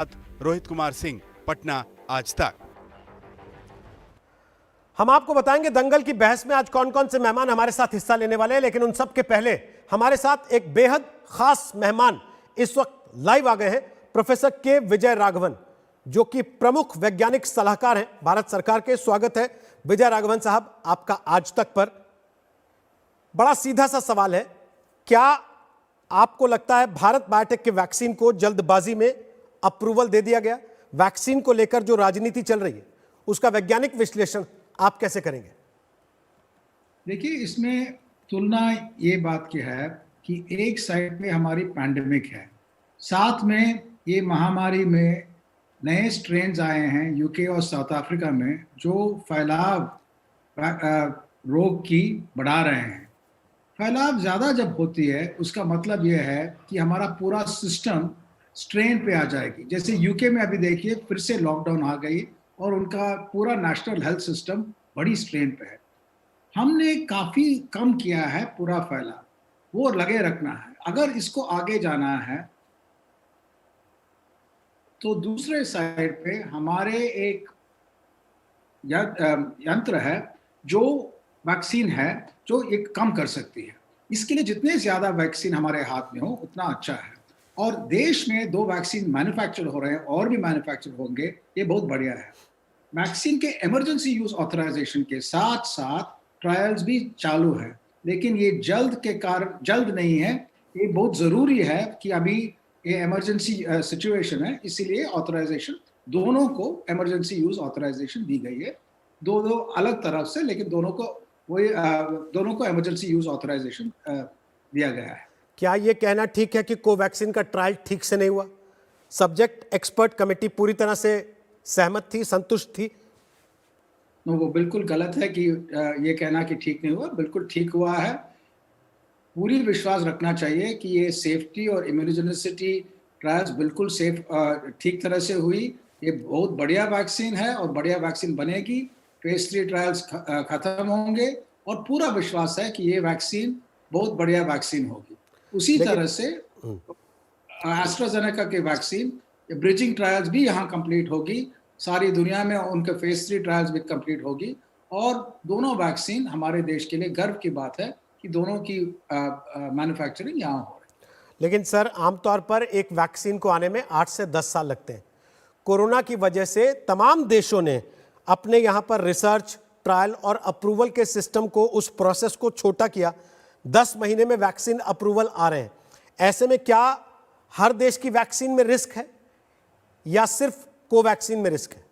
रोहित कुमार सिंह, पटना, आज तक। हम आपको बताएंगे दंगल की बहस में आज कौन कौन से मेहमान हमारे साथ हिस्सा लेने वाले हैं, लेकिन उन सब के पहले हमारे साथ एक बेहद खास मेहमान इस वक्त लाइव आ गए हैं। प्रोफेसर के विजय राघवन, जो कि प्रमुख वैज्ञानिक सलाहकार हैं भारत सरकार के। स्वागत है विजय राघवन साहब आपका आज तक पर। बड़ा सीधा सा सवाल है, क्या आपको लगता है भारत बायोटेक के वैक्सीन को जल्दबाजी में अप्रूवल दे दिया गया? वैक्सीन को लेकर जो राजनीति चल रही है उसका वैज्ञानिक विश्लेषण आप कैसे करेंगे? देखिए, इसमें तुलना ये बात की है कि एक साइड पे हमारी पैंडेमिक है, साथ में ये महामारी में नए स्ट्रेन्स आए हैं यूके और साउथ अफ्रीका में, जो फैलाव रोग की बढ़ा रहे हैं। फैलाव ज़्यादा जब होती है उसका मतलब ये है कि हमारा पूरा सिस्टम स्ट्रेन पे आ जाएगी। जैसे यूके में अभी देखिए फिर से लॉकडाउन आ गई और उनका पूरा नेशनल हेल्थ सिस्टम बड़ी स्ट्रेन पे है। हमने काफ़ी कम किया है पूरा फैलाव, वो लगे रखना है। अगर इसको आगे जाना है तो दूसरे साइड पे हमारे एक यंत्र है जो वैक्सीन है, जो एक कम कर सकती है। इसके लिए जितने ज़्यादा वैक्सीन हमारे हाथ में हो उतना अच्छा है। और देश में 2 वैक्सीन मैन्युफैक्चर हो रहे हैं और भी मैन्युफैक्चर होंगे, ये बहुत बढ़िया है। वैक्सीन के इमरजेंसी यूज ऑथराइजेशन के साथ साथ ट्रायल्स भी चालू है, लेकिन ये जल्द नहीं है। ये बहुत ज़रूरी है कि अभी ये इमरजेंसी सिचुएशन है, इसीलिए ऑथराइजेशन दोनों को इमरजेंसी यूज ऑथराइजेशन दी गई है। दो अलग तरफ से, लेकिन दोनों को इमरजेंसी यूज ऑथराइजेशन दिया गया है। क्या यह कहना ठीक है कि कोवैक्सीन का ट्रायल ठीक से नहीं हुआ? सब्जेक्ट एक्सपर्ट कमेटी पूरी तरह से सहमत थी, संतुष्ट थी? वो बिल्कुल गलत है कि ये कहना कि ठीक नहीं हुआ। बिल्कुल ठीक हुआ है। पूरी विश्वास रखना चाहिए कि ये सेफ्टी और इम्यूनोजेनिसिटी ट्रायल्स बिल्कुल ठीक तरह से हुई। ये बहुत बढ़िया वैक्सीन है और बढ़िया वैक्सीन बनेगी। फेज 3 ट्रायल्स खत्म होंगे और पूरा विश्वास है कि ये वैक्सीन बहुत बढ़िया वैक्सीन होगी। उसी तरह से एस्ट्राजेनेका के वैक्सीन ब्रिजिंग ट्रायल्स भी यहाँ कंप्लीट होगी। सारी दुनिया में उनके फेज 3 ट्रायल्स भी कंप्लीट होगी और दोनों वैक्सीन हमारे देश के लिए गर्व की बात है कि दोनों की मैन्युफैक्चरिंग यहाँ हो रही है। लेकिन सर, आमतौर पर एक वैक्सीन को आने में 8 से 10 साल लगते हैं। कोरोना की वजह से तमाम देशों ने अपने यहाँ पर रिसर्च, ट्रायल और अप्रूवल के सिस्टम को, उस प्रोसेस को छोटा किया। 10 महीने में वैक्सीन अप्रूवल आ रहे हैं। ऐसे में क्या हर देश की वैक्सीन में रिस्क है या सिर्फ कोवैक्सीन में रिस्क है?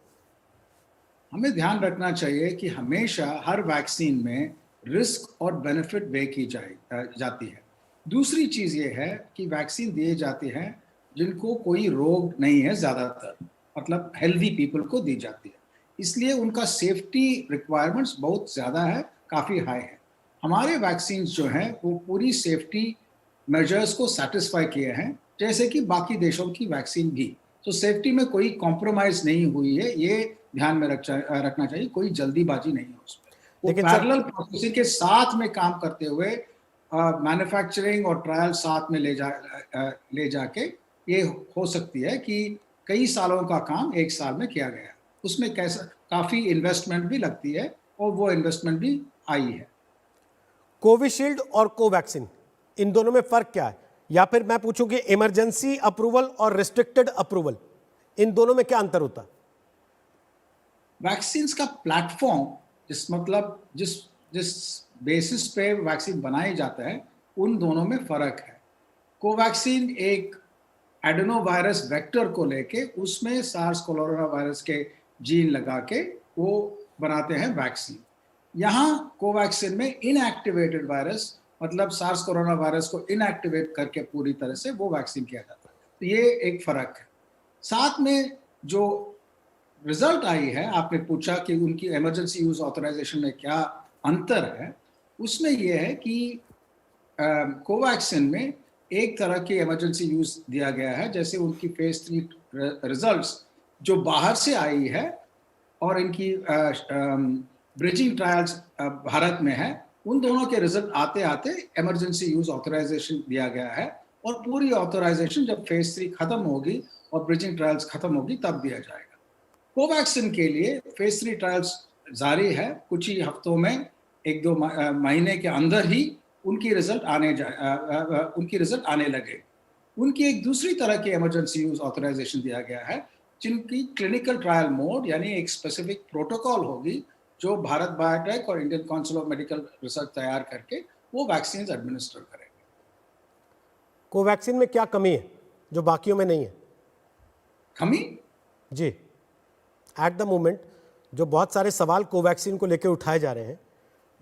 हमें ध्यान रखना चाहिए कि हमेशा हर वैक्सीन में रिस्क और बेनिफिट वे की जाती है। दूसरी चीज़ ये है कि वैक्सीन दिए जाते हैं जिनको कोई रोग नहीं है, ज़्यादातर मतलब हेल्दी पीपल को दी जाती है, इसलिए उनका सेफ्टी रिक्वायरमेंट्स बहुत ज़्यादा है, काफ़ी हाई है। हमारे वैक्सीन जो हैं वो पूरी सेफ्टी मेजर्स को सेटिस्फाई किए हैं, जैसे कि बाकी देशों की वैक्सीन भी। तो सेफ्टी में कोई कॉम्प्रोमाइज़ नहीं हुई है, ये ध्यान में रखना चाहिए। कोई जल्दीबाजी नहीं है उसमें। वो पैरेलल प्रोसेसिंग के साथ में काम करते हुए मैन्युफैक्चरिंग और ट्रायल साथ में ले जाके ये हो सकती है कि कई सालों का काम 1 साल में किया गया। उसमें काफ़ी इन्वेस्टमेंट भी लगती है और वो इन्वेस्टमेंट भी आई है। कोविशील्ड और कोवैक्सीन, इन दोनों में फ़र्क क्या है? या फिर मैं पूछूं कि इमरजेंसी अप्रूवल और रिस्ट्रिक्टेड अप्रूवल, इन दोनों में क्या अंतर होता है? वैक्सीन्स का प्लेटफॉर्म, जिस बेसिस पे वैक्सीन बनाए जाता है, उन दोनों में फ़र्क है। कोवैक्सीन एक एडेनो वायरस वेक्टर को लेके उसमें सार्स कोरोना वायरस के जीन लगा के वो बनाते हैं वैक्सीन। यहाँ कोवैक्सीन में इनएक्टिवेटेड वायरस, मतलब सार्स कोरोना वायरस को इनएक्टिवेट करके पूरी तरह से वो वैक्सीन किया जाता है। तो ये एक फ़र्क है। साथ में जो रिजल्ट आई है, आपने पूछा कि उनकी इमरजेंसी यूज ऑथराइजेशन में क्या अंतर है, उसमें यह है कि कोवैक्सीन में एक तरह की इमरजेंसी यूज दिया गया है, जैसे उनकी फेज 3 रिजल्ट्स जो बाहर से आई है और इनकी ब्रिजिंग ट्रायल्स भारत में है, उन दोनों के रिजल्ट आते आते इमरजेंसी यूज ऑथराइजेशन दिया गया है और पूरी ऑथराइजेशन जब फेज 3 खत्म होगी और ब्रिजिंग ट्रायल्स खत्म होगी तब दिया जाएगा। कोवैक्सीन के लिए फेज 3 ट्रायल्स जारी है, कुछ ही हफ्तों में, 1-2 महीने के अंदर ही उनकी रिजल्ट आने लगे। उनकी एक दूसरी तरह की इमरजेंसी यूज ऑथराइजेशन दिया गया है, जिनकी क्लिनिकल ट्रायल मोड यानी एक स्पेसिफिक प्रोटोकॉल होगी जो भारत बायोटेक और Indian council of medical research तैयार करके वो वैक्सीन एडमिनिस्टर करेंगे। कोवैक्सीन में क्या कमी है जो बाकियों में नहीं है? कमी जी, एट द मोमेंट जो बहुत सारे सवाल कोवैक्सीन को लेकर उठाए जा रहे हैं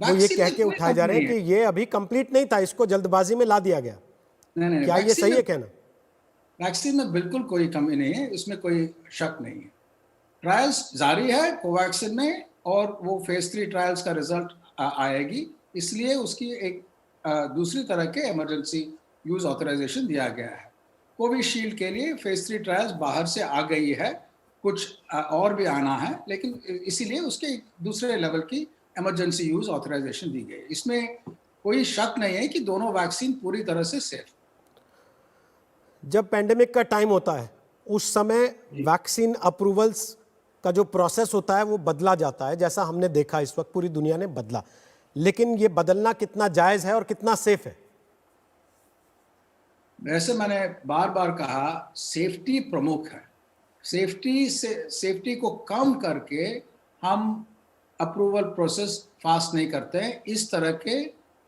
वो ये वैक्सीन कह में के कोई उठाए जा रहे हैं कमी कि ये अभी कंप्लीट नहीं था, इसको जल्दबाजी में ला दिया गया। नहीं, क्या ये सही है कहना? वैक्सीन में बिल्कुल कोई कमी नहीं है, इसमें कोई शक नहीं है। ट्रायल्स जारी है कोवैक्सीन में और वो फेज 3 ट्रायल्स का रिजल्ट आएगी, इसलिए उसकी एक दूसरी तरह के इमरजेंसी यूज ऑथराइजेशन दिया गया है। कोविशील्ड के लिए फेज 3 ट्रायल्स बाहर से आ गई है, कुछ और भी आना है, लेकिन इसीलिए उसके एक दूसरे लेवल की इमरजेंसी यूज ऑथराइजेशन दी गई। इसमें कोई शक नहीं है कि दोनों वैक्सीन पूरी तरह से सेफ। जब पेंडेमिक का टाइम होता है उस समय वैक्सीन अप्रूवल्स का जो प्रोसेस होता है वो बदला जाता है, जैसा हमने देखा इस वक्त पूरी दुनिया ने बदला, लेकिन ये बदलना कितना जायज है और कितना सेफ है? वैसे मैंने बार बार कहा, सेफ्टी प्रमुख है। सेफ्टी को कम करके हम अप्रूवल प्रोसेस फास्ट नहीं करते हैं इस तरह के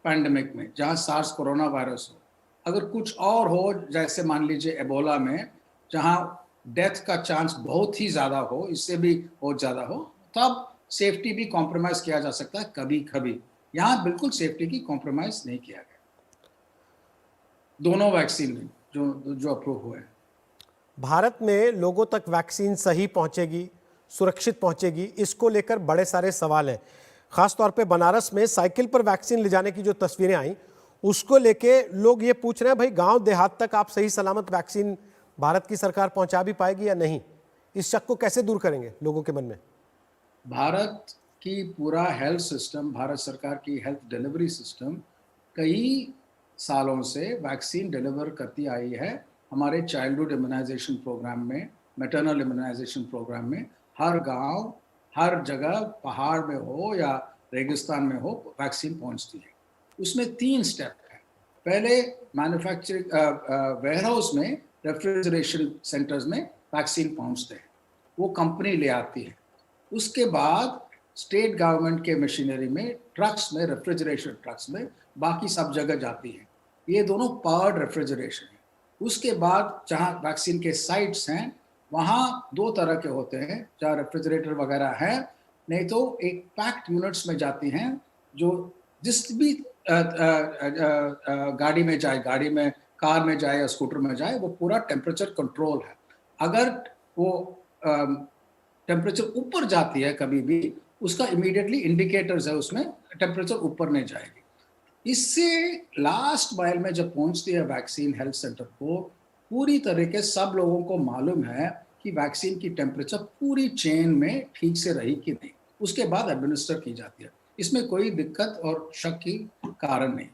पैंडेमिक में, जहां सार्स कोरोना वायरस हो। अगर कुछ और हो, जैसे मान लीजिए एबोला में, जहां डेथ का चांस बहुत ही ज़्यादा हो, इससे भी बहुत ज़्यादा हो, तब सेफ्टी भी कॉम्प्रोमाइज़ किया जा सकता है कभी कभी। यहाँ बिल्कुल सेफ्टी की कॉम्प्रोमाइज़ नहीं किया गया दोनों वैक्सीन में जो अप्रूव हुए हैं। भारत में लोगों तक वैक्सीन सही पहुंचेगी, सुरक्षित पहुंचेगी, इसको लेकर बड़े सारे सवाल हैं। खासतौर पे बनारस में साइकिल पर वैक्सीन ले जाने की जो तस्वीरें आई उसको लेके लोग ये पूछ रहे हैं भाई गांव देहात तक आप सही सलामत वैक्सीन भारत की सरकार पहुंचा भी पाएगी या नहीं? इस शक को कैसे दूर करेंगे लोगों के मन में? भारत की पूरा हेल्थ सिस्टम, भारत सरकार की हेल्थ डिलीवरी सिस्टम कई सालों से वैक्सीन डिलीवर करती आई है। हमारे चाइल्डहुड इम्यूनाइजेशन प्रोग्राम में, मैटरनल इम्यूनाइजेशन प्रोग्राम में हर गांव, हर जगह, पहाड़ में हो या रेगिस्तान में हो, वैक्सीन पहुंचती है। उसमें 3 स्टेप है। पहले मैन्युफैक्चरिंग वेयरहाउस में, रेफ्रिजरेशन सेंटर्स में वैक्सीन पहुंचते हैं, वो कंपनी ले आती है। उसके बाद स्टेट गवर्नमेंट के मशीनरी में, ट्रक्स में, रेफ्रिजरेशन ट्रक्स में, बाकी सब जगह जाती है। ये दोनों पावर्ड रेफ्रिजरेशन है। उसके बाद जहाँ वैक्सीन के साइट्स हैं वहाँ 2 तरह के होते हैं, जहाँ रेफ्रिजरेटर वगैरह है, नहीं तो एक पैक्ड यूनिट्स में जाती हैं, जो जिस भी गाड़ी में जाए, कार में जाए या स्कूटर में जाए, वो पूरा टेम्परेचर कंट्रोल है। अगर वो टेम्परेचर ऊपर जाती है कभी भी, उसका इमीडिएटली इंडिकेटर्स है उसमें, टेम्परेचर ऊपर नहीं जाएगी। इससे लास्ट माइल में जब पहुंचती है वैक्सीन हेल्थ सेंटर को, पूरी तरीके सब लोगों को मालूम है कि वैक्सीन की टेम्परेचर पूरी चेन में ठीक से रही कि नहीं, उसके बाद एडमिनिस्टर की जाती है। इसमें कोई दिक्कत और शक की कारण नहीं।